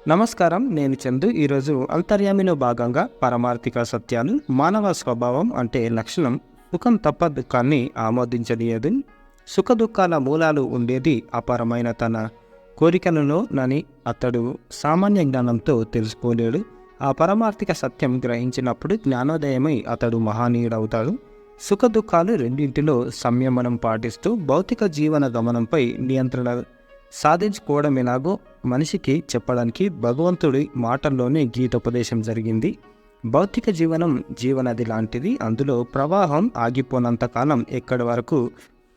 నమస్కారం, నేను చందు. ఈరోజు అంతర్యామిలో భాగంగా పరమార్థిక సత్యాలు. మానవ స్వభావం అంటే లక్షణం సుఖం తప్ప దుఃఖాన్ని ఆమోదించనీయదు. సుఖ దుఃఖాల మూలాలు ఉండేది అపారమైన తన కోరికలలోనని అతడు సామాన్య జ్ఞానంతో తెలుసుకోలేడు. ఆ పరమార్థిక సత్యం గ్రహించినప్పుడు జ్ఞానోదయమై అతడు మహనీయుడవుతాడు. సుఖ దుఃఖాలు రెండింటిలో సంయమనం పాటిస్తూ భౌతిక జీవన గమనంపై నియంత్రణ సాధించుకోవడం ఎలాగో మనిషికి చెప్పడానికి భగవంతుడి మాటల్లోనే గీతోపదేశం జరిగింది. భౌతిక జీవనం జీవనది లాంటిది. అందులో ప్రవాహం ఆగిపోనంతకాలం ఎక్కడి వరకు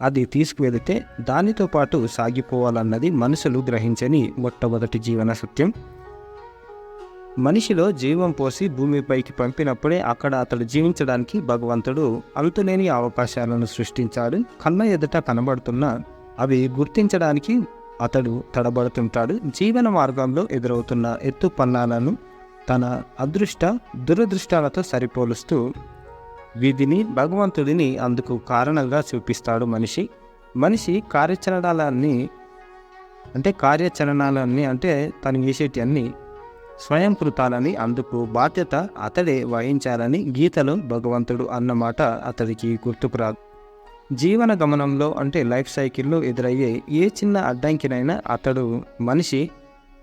అది తీసుకువెళితే దానితో పాటు సాగిపోవాలన్నది మనుషులు గ్రహించని మొట్టమొదటి జీవన సత్యం. మనిషిలో జీవం పోసి భూమిపైకి పంపినప్పుడే అక్కడ అతడు జీవించడానికి భగవంతుడు అంతులేని అవకాశాలను సృష్టించాడు. కళ్ళ ఎదుట కనబడుతున్న అవి గుర్తించడానికి అతడు తడబడుతుంటాడు. జీవన మార్గంలో ఎదురవుతున్న ఎత్తుపల్లాలను తన అదృష్ట దురదృష్టాలతో సరిపోలుస్తూ వీధిని భగవంతుడిని అందుకు కారణంగా చూపిస్తాడు. మనిషి కార్యాచరణాలన్నీ అంటే తను చేసేటి అన్ని స్వయంకృతాలని, అందుకు బాధ్యత అతడే వహించాలని గీతలో భగవంతుడు అన్నమాట అతడికి గుర్తుకురాదు. జీవన గమనంలో అంటే లైఫ్ సైకిల్లో ఎదురయ్యే ఏ చిన్న అడ్డంకినైనా మనిషి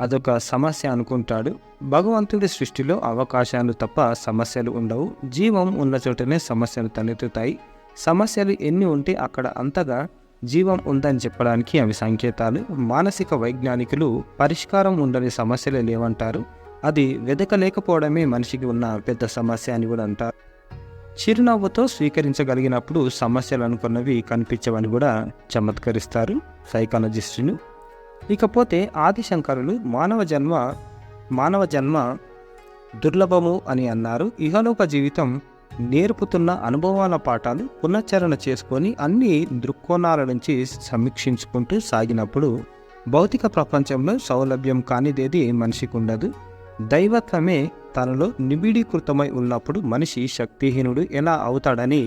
అదొక సమస్య అనుకుంటాడు. భగవంతుడి సృష్టిలో అవకాశాలు తప్ప సమస్యలు ఉండవు. జీవం ఉన్న చోటనే సమస్యలు తలెత్తుతాయి. సమస్యలు ఎన్ని ఉంటే అక్కడ అంతగా జీవం ఉందని చెప్పడానికి అవి సంకేతాలు. మానసిక వైజ్ఞానికులు పరిష్కారం ఉండని సమస్యలు లేవంటారు. అది వెదకలేకపోవడమే మనిషికి ఉన్న పెద్ద సమస్య అని కూడా అంటారు. చిరునవ్వుతో స్వీకరించగలిగినప్పుడు సమస్యలు అనుకున్నవి కనిపించవని కూడా చమత్కరిస్తారు సైకాలజిస్టులు. ఇకపోతే ఆదిశంకరులు మానవ జన్మ దుర్లభము అని అన్నారు. ఇహలోక జీవితం నేర్పుతున్న అనుభవాల పాఠాలు పునశ్చరణ చేసుకొని అన్ని దృక్కోణాల నుంచి సమీక్షించుకుంటూ సాగినప్పుడు భౌతిక ప్రపంచంలో సౌలభ్యం కానిదేది మనిషికి ఉండదు. దైవత్వమే తనలో నిబిడీకృతమై ఉన్నప్పుడు మనిషి శక్తిహీనుడు ఎలా అవుతాడని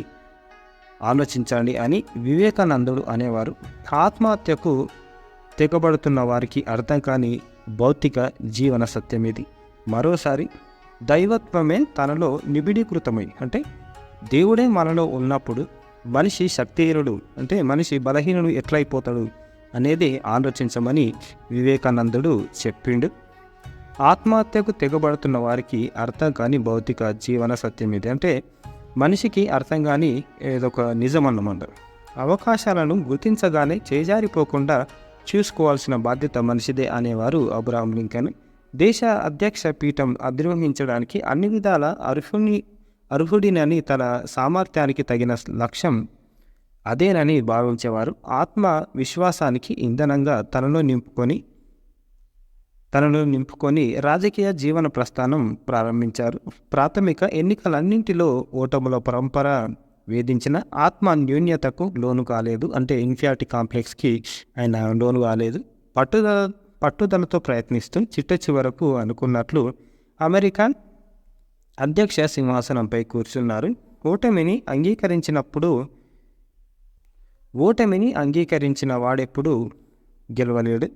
ఆలోచించండి అని వివేకానందుడు అనేవారు. ఆత్మహత్యకు తెగబడుతున్న వారికి అర్థం కాని భౌతిక జీవన సత్యం ఇది. మరోసారి దైవత్వమే తనలో నిబిడీకృతమై అంటే దేవుడే మనలో ఉన్నప్పుడు మనిషి శక్తిహీనుడు అంటే మనిషి బలహీనుడు ఎట్లయిపోతాడు అనేది ఆలోచించమని వివేకానందుడు చెప్పిండు. ఆత్మహత్యకు తెగబడుతున్న వారికి అర్థం కాని భౌతిక జీవన సత్యం ఇది. అంటే మనిషికి అర్థం కాని ఏదొక నిజం అన్నమాట. అవకాశాలను గుర్తించగానే చేజారిపోకుండా చూసుకోవాల్సిన బాధ్యత మనిషిదే అనేవారు అబ్రహాం లింకన్. దేశ అధ్యక్ష పీఠం అధిరోహించడానికి అన్ని విధాల అర్హుడినని, తన సామర్థ్యానికి తగిన లక్ష్యం అదేనని భావించేవారు. ఆత్మ విశ్వాసానికి ఇంధనంగా తనలో నింపుకొని రాజకీయ జీవన ప్రస్థానం ప్రారంభించారు. ప్రాథమిక ఎన్నికలన్నింటిలో ఓటముల పరంపర వేధించిన ఆత్మ న్యూన్యతకు లోను కాలేదు. అంటే ఇన్ఫియారిటీ కాంప్లెక్స్కి ఆయన లోను కాలేదు. పట్టుదలతో ప్రయత్నిస్తూ చిట్ట చివరకు అనుకున్నట్లు అమెరికన్ అధ్యక్ష సింహాసనంపై కూర్చున్నారు. ఓటమిని అంగీకరించిన వాడెప్పుడు గెలవలేడు.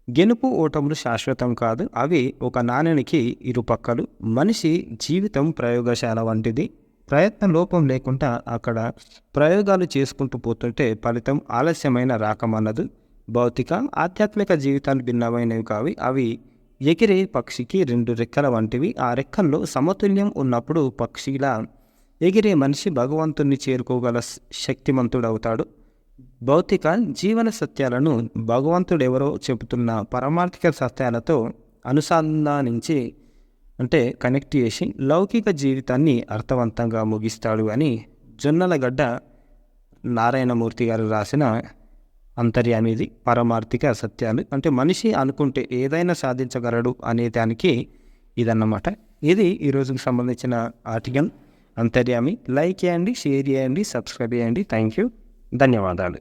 గెలుపు ఓటములు శాశ్వతం కాదు, అవి ఒక నాణెనికి ఇరుపక్కలు. మనిషి జీవితం ప్రయోగశాల వంటిది. ప్రయత్న లోపం లేకుండా అక్కడ ప్రయోగాలు చేసుకుంటూ పోతుంటే ఫలితం ఆలస్యమైన రాకమన్నదు. భౌతిక ఆధ్యాత్మిక జీవితాలు భిన్నమైనవి కావి. అవి ఎగిరే పక్షికి 2 రెక్కల వంటివి. ఆ రెక్కల్లో సమతుల్యం ఉన్నప్పుడు పక్షిలా ఎగిరే మనిషి భగవంతుణ్ణి చేరుకోగల శక్తిమంతుడవుతాడు. భౌతిక జీవన సత్యాలను భగవంతుడెవరో చెబుతున్న పరమార్థిక సత్యాలతో అనుసంధానించి అంటే కనెక్ట్ చేసి లౌకిక జీవితాన్ని అర్థవంతంగా ముగిస్తాడు అని జొన్నలగడ్డ నారాయణమూర్తి గారు రాసిన అంతర్యామిది పరమార్థిక సత్యాలు. అంటే మనిషి అనుకుంటే ఏదైనా సాధించగలడు అనే దానికి ఇదన్నమాట. ఇది ఈరోజుకి సంబంధించిన ఆర్టికల్ అంతర్యామి. లైక్ చేయండి, షేర్ చేయండి, సబ్స్క్రైబ్ చేయండి. థ్యాంక్ యూ, ధన్యవాదాలు.